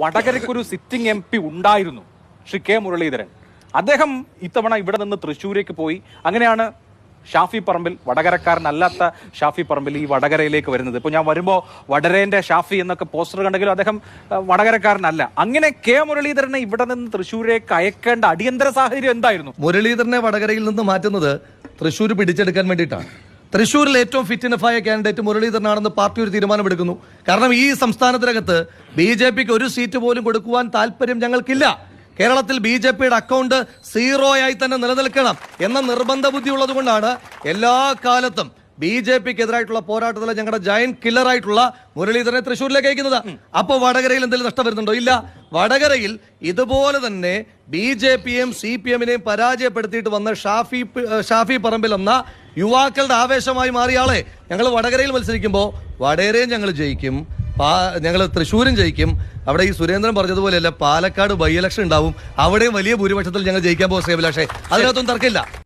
വടകരയ്ക്കൊരു sitting MP ഉണ്ടായിരുന്നു, Shri K Muraleedharan. അദ്ദേഹം ഇത്തവണ ഇവിടെ നിന്ന് തൃശ്ശൂരേക്ക് പോയി. അങ്ങനെയാണ് ഷാഫി പറമ്പിൽ, വടകരക്കാരനല്ലാത്ത ഷാഫി പറമ്പിൽ ഈ വടകരയിലേക്ക് വരുന്നത്. ഇപ്പോൾ ഞാൻ വരുമ്പോൾ വടരേന്റെ ഷാഫി എന്നൊക്കെ പോസ്റ്റർ കണ്ടെങ്കിലും അദ്ദേഹം വടകരക്കാരനല്ല. അങ്ങനെ കെ മുരളീധരനെ ഇവിടെ നിന്ന് തൃശ്ശൂരേക്ക് അയക്കേണ്ട അടിയന്തര സാഹചര്യം എന്തായിരുന്നു? മുരളീധരനെ വടകരയിൽ നിന്ന് മാറ്റുന്നത് തൃശ്ശൂർ പിടിച്ചെടുക്കാൻ വേണ്ടിയിട്ടാണ്. തൃശ്ശൂരിൽ ഏറ്റവും ഫിറ്റിനഫായ കാൻഡിഡേറ്റ് മുരളീധരനാണെന്ന് പാർട്ടി ഒരു തീരുമാനമെടുക്കുന്നു. കാരണം ഈ സംസ്ഥാനത്തിനകത്ത് BJPക്ക് ഒരു സീറ്റ് പോലും കൊടുക്കുവാൻ താല്പര്യം ഞങ്ങൾക്കില്ല. കേരളത്തിൽ BJPയുടെ അക്കൗണ്ട് 0 ആയി തന്നെ നിലനിൽക്കണം എന്ന നിർബന്ധ ബുദ്ധി ഉള്ളത് കൊണ്ടാണ് എല്ലാ കാലത്തും BJPക്ക് എതിരായിട്ടുള്ള പോരാട്ടത്തിൽ ഞങ്ങളുടെ ജയന്റ് കില്ലറായിട്ടുള്ള മുരളീധരനെ തൃശ്ശൂരിലേക്ക് അയക്കുന്നത്. അപ്പോൾ വടകരയിൽ എന്തെങ്കിലും നഷ്ടം വരുന്നുണ്ടോ? ഇല്ല. വടകരയിൽ ഇതുപോലെ തന്നെ BJPയെയും CPMനെയും പരാജയപ്പെടുത്തിയിട്ട് വന്ന ഷാഫി പറമ്പിൽ എന്ന യുവാക്കളുടെ ആവേശമായി മാറിയ ആളെ ഞങ്ങൾ വടകരയിൽ മത്സരിക്കുമ്പോൾ വടകരയും ഞങ്ങൾ ജയിക്കും, ഞങ്ങൾ തൃശ്ശൂരും ജയിക്കും. അവിടെ ഈ സുരേന്ദ്രൻ പറഞ്ഞതുപോലെയല്ല, പാലക്കാട് ബൈ ഇലക്ഷൻ ഉണ്ടാവും, അവിടെയും വലിയ ഭൂരിപക്ഷത്തിൽ ഞങ്ങൾ ജയിക്കാൻ പോകും. ശ്രീ അഭിലാഷേ, അതിനകത്തൊന്നും തർക്കമില്ല.